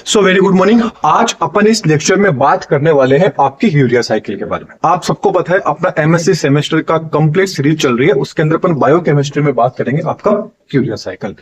So very good morning. आज अपन इस lecture में बात करने वाले हैं आपकी यूरिया साइकिल के बारे में। आप सबको पता है अपना एमएससी सेमेस्टर का कंप्लीट सीरीज चल रही है, उसके अंदर अपन बायोकेमिस्ट्री में बात करेंगे आपका यूरिया साइकिल।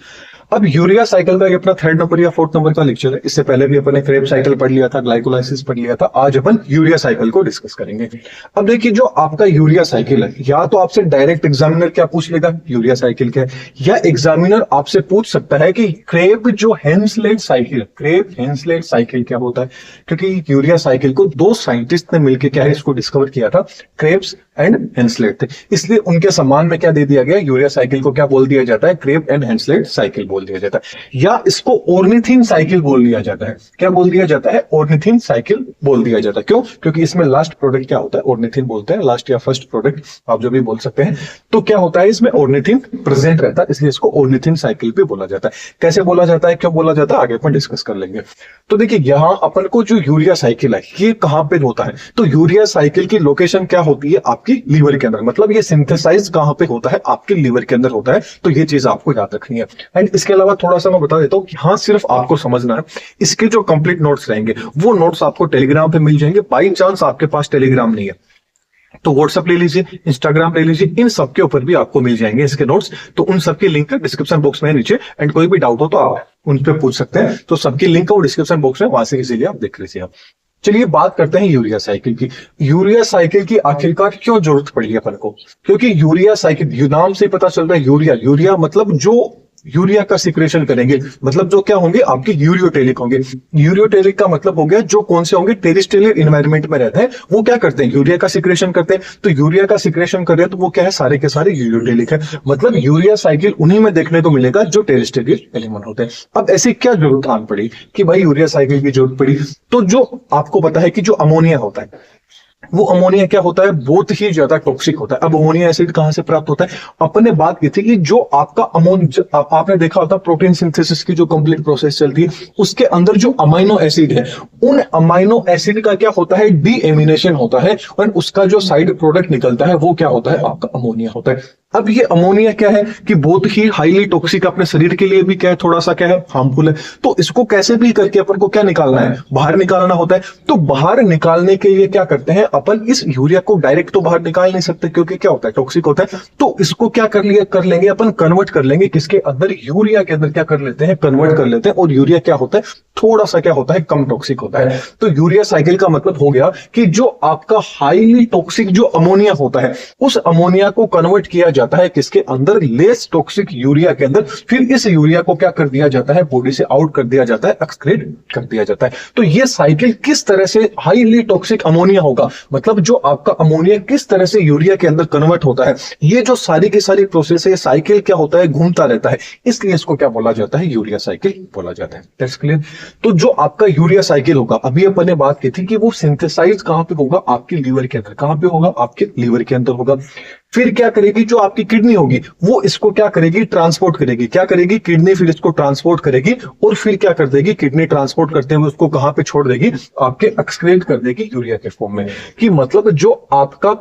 अब यूरिया साइकिल का ये अपना 3rd नंबर या 4th नंबर का लेक्चर है। इससे पहले भी अपन ने क्रेब साइकिल पढ़ लिया था, ग्लाइकोलाइसिस पढ़ लिया था। आज अपन यूरिया साइकिल को डिस्कस करेंगे। अब देखिए, जो आपका यूरिया साइकिल है, या तो आपसे डायरेक्ट एग्जामिनर क्या पूछ लेगा यूरिया साइकिल क्या है, या एग्जामिनर आपसे पूछ सकता है कि क्रेब जो हेंसलेट साइकिल, क्रेब हेंसलेट साइकिल क्या होता है। क्योंकि यूरिया साइकिल को दो साइंटिस्ट ने मिलकर क्या है इसको डिस्कवर किया था, क्रेब्स एंड हेंसलेट थे। इसलिए उनके सम्मान में क्या दे दिया गया, यूरिया साइकिल को क्या बोल दिया जाता है, क्रेब एंड हेंसलेट साइकिल बोल दिया जाता है, या इसको ऑर्निथिन साइकिल बोल दिया जाता है। क्या बोल दिया जाता है, ऑर्निथिन साइकिल बोल दिया जाता है। क्यों? क्योंकि इसमें लास्ट प्रोडक्ट क्या होता है, ऑर्निथिन बोलते हैं, लास्ट या फर्स्ट प्रोडक्ट आप जो भी बोल सकते हैं। तो क्या होता है, इसमें ऑर्निथिन प्रेजेंट रहता है, इसलिए इसको ऑर्निथिन साइकिल भी बोला जाता है। कैसे बोला जाता है, क्यों बोला जाता है, आगे अपन डिस्कस कर लेंगे। तो देखिए, यहां अपन को जो यूरिया साइकिल है ये कहां पे होता है, तो यूरिया साइकिल की लोकेशन क्या होती है, आपकी लीवर के अंदर। मतलब ये सिंथेसाइज कहां पे होता है, आपके लीवर के अंदर होता है। तो ये चीज आपको याद रखनी है। एंड इसके अलावा थोड़ा सा मैं बता देता हूं कि हाँ, सिर्फ आपको समझना है, इसके जो कंप्लीट नोट्स रहेंगे वो नोट्स आपको टेलीग्राम पे मिल जाएंगे। बाई चांस आपके पास टेलीग्राम नहीं है तो व्हाट्सएप ले लीजिए, इंस्टाग्राम ले लीजिए, इन सब के ऊपर भी आपको मिल जाएंगे इसके नोट्स। तो उन सबकी लिंक डिस्क्रिप्शन बॉक्स में नीचे, एंड कोई भी डाउट हो तो आप उन पे पूछ सकते हैं। तो सबकी लिंक और डिस्क्रिप्शन बॉक्स में, वहां से इजीली आप देख लीजिए। आप चलिए बात करते हैं यूरिया साइकिल की। यूरिया साइकिल की आखिरकार क्यों जरूरत पड़ी है अपन को, क्योंकि यूरिया साइकिल नाम से पता चल रहा है, यूरिया, यूरिया मतलब जो यूरिया का सिक्रेशन करेंगे, मतलब जो क्या होंगे, आपके यूरियोटेलिक होंगे। यूरियोटेलिक का मतलब हो गया जो कौन से होंगे, टेरिस्टेरियल एनवायरनमेंट में रहते हैं, वो क्या करते हैं, यूरिया का सिक्रेशन करते हैं। तो यूरिया का सिक्रेशन कर रहे हैं तो वो क्या है, सारे के सारे यूरियोटेलिक है। मतलब यूरिया साइकिल उन्हीं में देखने को मिलेगा जो टेरिस्टेरियल एलिमेंट होते हैं। अब ऐसी क्या जरूरत आन पड़ी कि भाई यूरिया साइकिल की जरूरत पड़ी, तो जो आपको पता है कि जो अमोनिया होता है, वो अमोनिया क्या होता है, बहुत ही ज्यादा टॉक्सिक होता है। अब अमोनिया एसिड कहां से प्राप्त होता है, अपन ने बात की थी कि जो आपका आपने देखा होता प्रोटीन सिंथेसिस की जो कंप्लीट प्रोसेस चलती है, उसके अंदर जो अमाइनो एसिड है, उन अमाइनो एसिड का क्या होता है, डीएमिनेशन होता है, और उसका जो साइड प्रोडक्ट निकलता है वो क्या होता है, आपका अमोनिया होता है। अब ये अमोनिया क्या है कि बहुत ही हाईली टॉक्सिक, अपने शरीर के लिए भी क्या है, थोड़ा सा क्या है, हार्मफुल है। तो इसको कैसे भी करके अपन को क्या निकालना है, बाहर निकालना होता है। तो बाहर निकालने के लिए क्या करते हैं अपन, इस यूरिया को डायरेक्ट तो बाहर निकाल नहीं सकते क्योंकि क्या होता है, टॉक्सिक होता है। तो इसको क्या कर लेंगे अपन, कन्वर्ट कर लेंगे किसके अंदर, यूरिया के अंदर क्या कर लेते हैं, कन्वर्ट कर लेते हैं। और यूरिया क्या होता है, थोड़ा सा क्या होता है, कम टॉक्सिक होता है। तो यूरिया साइकिल का मतलब हो गया कि जो आपका हाईली टॉक्सिक जो अमोनिया होता है, उस अमोनिया को कन्वर्ट किया जाता है किसके अंदर, लेस टॉक्सिक यूरिया के अंदर। फिर इस यूरिया को क्या कर दिया जाता है, बॉडी से आउट कर दिया जाता है, एक्सक्रीट कर दिया जाता है। तो ये साइकिल किस तरह से हाईली टॉक्सिक अमोनिया होगा, मतलब जो आपका अमोनिया किस तरह से यूरिया के अंदर कन्वर्ट होता है, ये जो सारी की सारी प्रोसेस है, साइकिल क्या होता है, घूमता रहता है। इसलिए इसको क्या बोला जाता है, यूरिया साइकिल बोला जाता है। That's clear. तो जो आपका यूरिया साइकिल होगा, अभी अपन ने बात की थी कि वो सिंथेसाइज कहां पे होगा, आपके लीवर के अंदर। कहां पे होगा, आपके लीवर के अंदर होगा। फिर क्या करेगी, जो आपकी किडनी होगी वो इसको क्या करेगी, ट्रांसपोर्ट करेगी। क्या करेगी, किडनी फिर इसको ट्रांसपोर्ट करेगी, और फिर क्या कर देगी, किडनी ट्रांसपोर्ट करते हुए उसको कहां पे छोड़ देगी, आपके एक्सक्रीट कर देगी यूरिया के फॉर्म में। कि मतलब जो आपका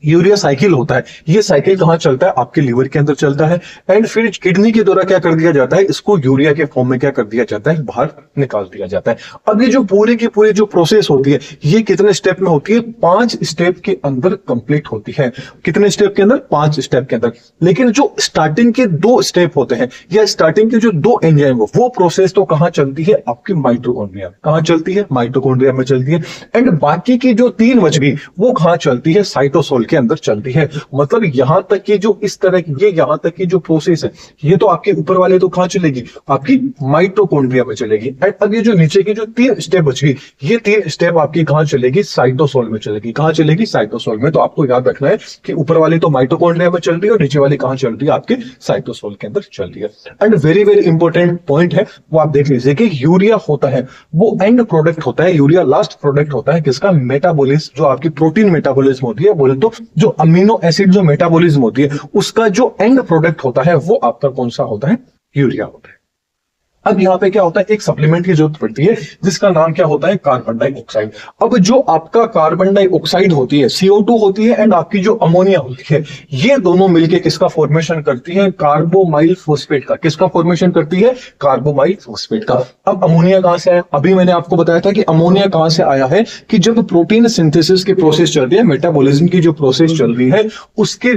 यूरिया साइकिल होता है, ये साइकिल कहां चलता है, आपके लीवर के अंदर चलता है। एंड फिर किडनी के द्वारा क्या कर दिया जाता है, इसको यूरिया के फॉर्म में क्या कर दिया जाता है, बाहर निकाल दिया जाता है। अब ये जो पूरी की पूरी जो प्रोसेस होती है, ये कितने स्टेप में होती है, 5 स्टेप के अंदर कंप्लीट होती है। कितने स्टेप के अंदर, 5 स्टेप के अंदर। लेकिन जो स्टार्टिंग के 2 स्टेप होते हैं, या स्टार्टिंग के जो 2 एंजाइम, वो प्रोसेस तो कहां चलती है, आपकी माइटोकॉन्ड्रिया। कहां चलती है, माइटोकॉन्ड्रिया में चलती है। एंड बाकी की जो 3 बच गई वो कहां चलती है, साइटोसोल के अंदर चलती है। मतलब यहां तक की जो इस तरह की, ये यहां तक की जो प्रोसेस है, ये तो आपके ऊपर वाले तो कहां चलेगी, आपकी माइटोकॉन्ड्रिया में चलेगी। एंड अब ये जो नीचे की जो 3 स्टेप बच गई, ये 3 स्टेप आपकी कहां चलेगी, साइटोसोल में चलेगी। कहां चलेगी, साइटोसोल में। तो आपको याद रखना है कि ऊपर वाली तो माइटोकॉन्ड्रिया में चल रही है, और नीचे वाली कहां चल रही है, आपके साइटोसोल के अंदर चल रही है। And very very important point है, वो आप देख लीजिए कि यूरिया होता है वो एंड प्रोडक्ट होता है, यूरिया लास्ट प्रोडक्ट होता है किसका, मेटाबॉलिज्म, जो आपकी प्रोटीन मेटाबॉलिज्म होती है, बोले तो जो अमीनो एसिड जो मेटाबॉलिज्म होती है, उसका जो एंड प्रोडक्ट होता है वो आपका कौन सा होता है, यूरिया होता है। अब यहाँ पे क्या होता है, एक सप्लीमेंट की जरूरत पड़ती है जिसका नाम क्या होता है, कार्बन डाइऑक्साइड। अब जो आपका कार्बन डाइऑक्साइड होती है, CO2 होती है, एंड आपकी जो अमोनिया होती है, ये दोनों मिलके किसका फॉर्मेशन करती है, कार्बोमाइल फॉस्फेट का। किसका फॉर्मेशन करती है, कार्बोमाइल फॉस्फेट का। अब अमोनिया कहां से आया, अभी मैंने आपको बताया था कि अमोनिया कहां से आया है, कि जब प्रोटीन सिंथेसिस की प्रोसेस चल रही है, मेटाबॉलिज्म की जो प्रोसेस चल रही है, उसके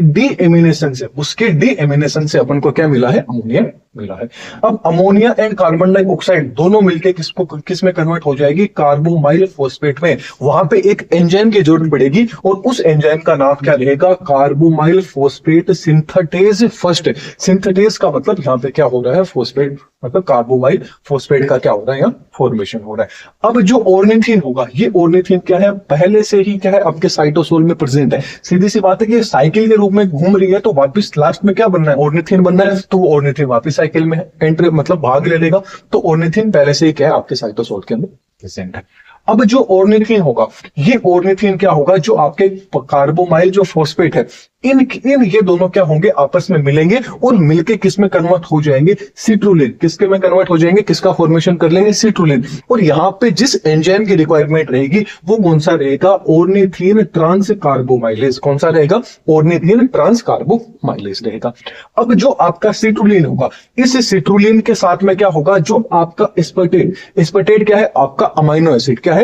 डीएमिनेशन से अपन को क्या मिला है, अमोनिया मिला है। अब अमोनिया एंड कार्बन डाइऑक्साइड दोनों मिलके किस में कन्वर्ट हो जाएगी, कार्बोमाइल फॉस्फेट में। वहां पे एक एंजाइम की जरूरत पड़ेगी और उस एंजाइम का नाम क्या रहेगा, carbamoyl phosphate synthetase first. Synthetase का मतलब यहाँ पे क्या हो रहा है, फॉस्फेट, मतलब कार्बोमाइल फॉस्फेट का क्या हो रहा है, यहाँ फॉर्मेशन हो रहा है। अब जो ऑर्निथिन होगा, ये ऑर्निथिन क्या है, पहले से ही क्या है, आपके साइटोसोल में प्रेजेंट है। सीधी सी बात है कि साइकिल के रूप में घूम रही है, तो वापस लास्ट में क्या बनना है, ऑर्निथिन बनना है। तो वो ऑर्निथिन वापस साइकिल में एंट्री मतलब भाग ले लेगा। तो ऑर्निथिन पहले से ही क्या है, आपके साइटोसोल के अंदर प्रेजेंट है। अब जो ऑर्निथिन होगा, ये ऑर्निथिन क्या होगा, जो आपके कार्बोमाइल जो फॉस्फेट है, इन ये दोनों क्या होंगे, आपस में मिलेंगे और मिलके किस में कन्वर्ट हो जाएंगे, सिट्रुलिन। किसके में कन्वर्ट हो जाएंगे, किसका फॉर्मेशन कर लेंगे, सिट्रुलिन। और यहाँ पे जिस एंजाइम की रिक्वायरमेंट रहेगी वो कौन सा रहेगा, ऑर्निथिन ट्रांस कार्बोमाइलेज। कौन सा रहेगा, ऑर्निथिन ट्रांस कार्बोमाइलेज रहेगा। अब जो आपका सिट्रुलिन होगा, इस सिट्रुलिन के साथ में क्या होगा, जो आपका एस्पर्टेट क्या है, आपका अमाइनो एसिड क्या है,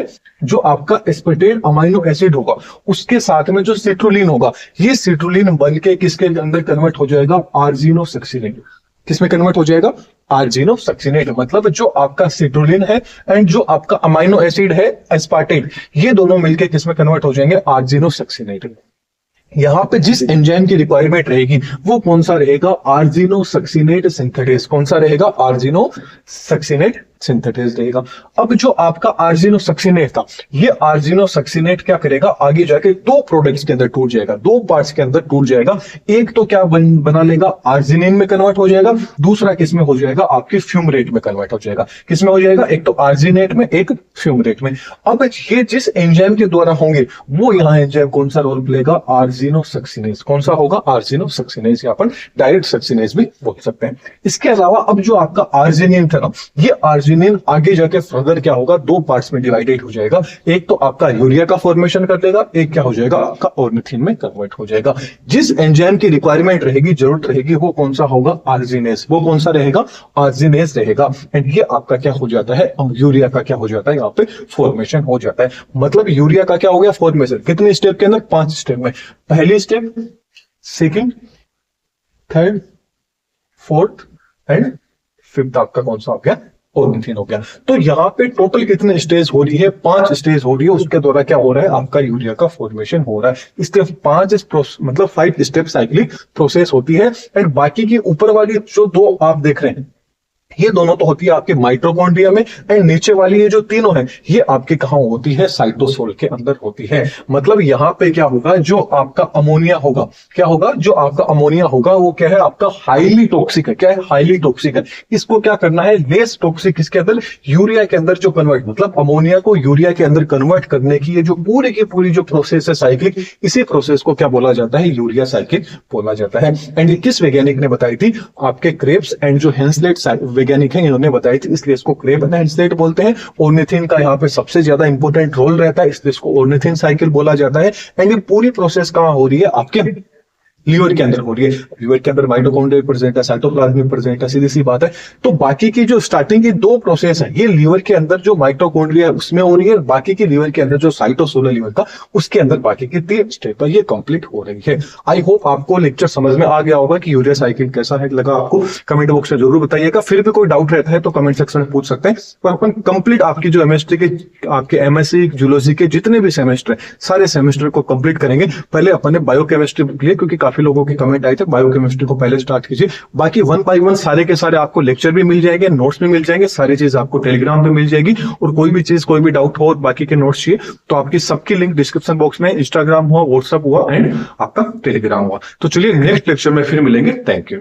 जो आपका एस्पर्टेट अमाइनो एसिड होगा, उसके साथ में जो सिट्रुलिन होगा, ये सिट्रुलिन बनके किसके अंदर कन्वर्ट हो जाएगा, आर्जिनोसक्सिनेट। किसमें कन्वर्ट हो जाएगा, आर्जिनोसक्सिनेट। मतलब जो आपका सिट्रुलिन है एंड जो आपका अमाइनो एसिड है एस्पार्टेट, ये दोनों मिलके किसमें कन्वर्ट हो जाएंगे, आर्जिनोसक्सिनेट। यहां पे जिस एंजाइम की रिक्वायरमेंट रहेगी वो कौन सा रहेगा, आर्जिनोसक्सिनेट सिंथेटेज। कौन सा रहेगा, आर्जिनोसक्सिनेट सिंथेटेज रहेगा। अब जो आपका आर्जिनोसक्सिनेट था, ये आर्जिनोसक्सिनेट क्या करेगा, आगे जाके दो प्रोडक्ट्स के अंदर टूट जाएगा, दो पार्ट्स के अंदर टूट जाएगा। एक तो क्या बना लेगा, आर्जिनिन में कन्वर्ट हो जाएगा, दूसरा किसमें हो जाएगा, आपकी फ्यूमरेट में कन्वर्ट हो जाएगा। किसमें हो जाएगा, एक तो आर्जिनेट में, एक फ्यूमरेट में। अब ये जिस एंजाइम के द्वारा होंगे, वो यहाँ एंजाइम कौन सा रोल प्लेगा, आर्जिनोसक्सिनेज। कौन सा होगा, आर्जिनोसक्सिनेज, या अपन डायरेक्ट सक्सिनेज भी बोल सकते हैं। इसके अलावा अब जो आपका आर्जिनिन था ना, ये आर्जिनिन आगे जाके फर्दर क्या होगा, दो पार्ट्स में डिवाइडेड हो जाएगा। एक तो आपका यूरिया का फॉर्मेशन कर देगा, एक क्या हो जाएगा, आपका ऑर्निथिन में कन्वर्ट हो जाएगा। जिस एंजाइम की रिक्वायरमेंट रहेगी, जरूरत रहेगी, वो कौन सा होगा, आर्जिनेज। वो कौन सा रहेगा, आर्जिनेज रहेगा। एंड ये आपका क्या हो जाता है, यूरिया का क्या हो जाता है, यहाँ पे फॉर्मेशन हो जाता है। मतलब यूरिया का क्या हो गया, फॉर्मेशन। कितने स्टेप के अंदर, 5 स्टेप में। पहली step, second, third, fourth and fifth आपका कौन सा हो गया, ऑर्निथिन हो गया। तो यहाँ पे टोटल कितने स्टेज हो रही है, 5 स्टेज हो रही है। उसके द्वारा क्या हो रहा है, आपका यूरिया का फॉर्मेशन हो रहा है। इसके 5 स्टेप साइक्लिक प्रोसेस होती है। एंड बाकी की ऊपर वाली जो 2 आप देख रहे हैं, ये दोनों तो होती है आपके माइटोकॉन्ड्रिया में, एंड नीचे वाली ये जो तीनों हैं, ये आपके कहां होती है, साइटोसोल के अंदर होती है। मतलब यहाँ पे क्या होगा, जो आपका अमोनिया होगा, क्या होगा, जो आपका अमोनिया होगा वो क्या है, आपका हाईली टॉक्सिक है। क्या है, हाईली टॉक्सिक है। इसको क्या करना है, लेस टॉक्सिक किसके अंदर, यूरिया के अंदर जो कन्वर्ट, मतलब अमोनिया को यूरिया के अंदर कन्वर्ट करने की ये जो पूरी की पूरी जो प्रोसेस है साइक्लिक, इसी प्रोसेस को क्या बोला जाता है, यूरिया साइकिल बोला जाता है। एंड ये किस वैज्ञानिक ने बताई थी, आपके क्रेब्स एंड जो हेंसलेट वैज्ञानिक हैं, इन्होंने बताई थी, इसलिए इसको क्रेब एंड हेंसलेट बोलते हैं। ऑर्निथिन का यहाँ पे सबसे ज्यादा इंपॉर्टेंट रोल रहता है, इसलिए इसको ऑर्निथिन साइकिल बोला जाता है। एंड ये पूरी प्रोसेस कहां हो रही है, आपके लीवर के अंदर हो रही है। लीवर के अंदर माइटोकॉन्ड्रिया प्रेजेंट है, साइटोप्लाज्म प्रेजेंट है, सीधी सी बात है। तो बाकी की जो स्टार्टिंग की 2 प्रोसेस है, ये लीवर के अंदर जो माइटोकॉन्ड्रिया उसमें हो रही है, बाकी की लीवर के अंदर जो साइटोसोल लीवर का, उसके अंदर बाकी की 3 स्टेप है, ये कंप्लीट हो रही है। आई होप आपको लेक्चर समझ में आ गया होगा कि यूरिया साइकिल कैसा है लगा आपको। कमेंट बॉक्स में जरूर बताइएगा। फिर भी कोई डाउट रहता है तो कमेंट सेक्शन में पूछ सकते हैं। पर अपन कंप्लीट आपकी जो एमएसटी के, आपके एमएससी जूलॉजी के जितने भी सेमेस्टर है, सारे सेमेस्टर को कंप्लीट करेंगे। पहले अपन ने बायोकेमिस्ट्री लिए, क्योंकि काफी लोगों की कमेंट तक बायोकेमिस्ट्री को पहले स्टार्ट कीजिए। बाकी 1 by 1 सारे के सारे आपको लेक्चर भी मिल जाएंगे, नोट्स भी मिल जाएंगे, सारी चीज आपको टेलीग्राम पे मिल जाएगी। और कोई भी चीज, कोई भी डाउट हो और बाकी के नोट्स चाहिए तो आपकी सबकी लिंक डिस्क्रिप्शन बॉक्स में, इंस्टाग्राम हुआ, व्हाट्सएप हुआ एंड आपका टेलीग्राम हुआ। तो चलिए नेक्स्ट लेक्चर में फिर मिलेंगे। Thank you.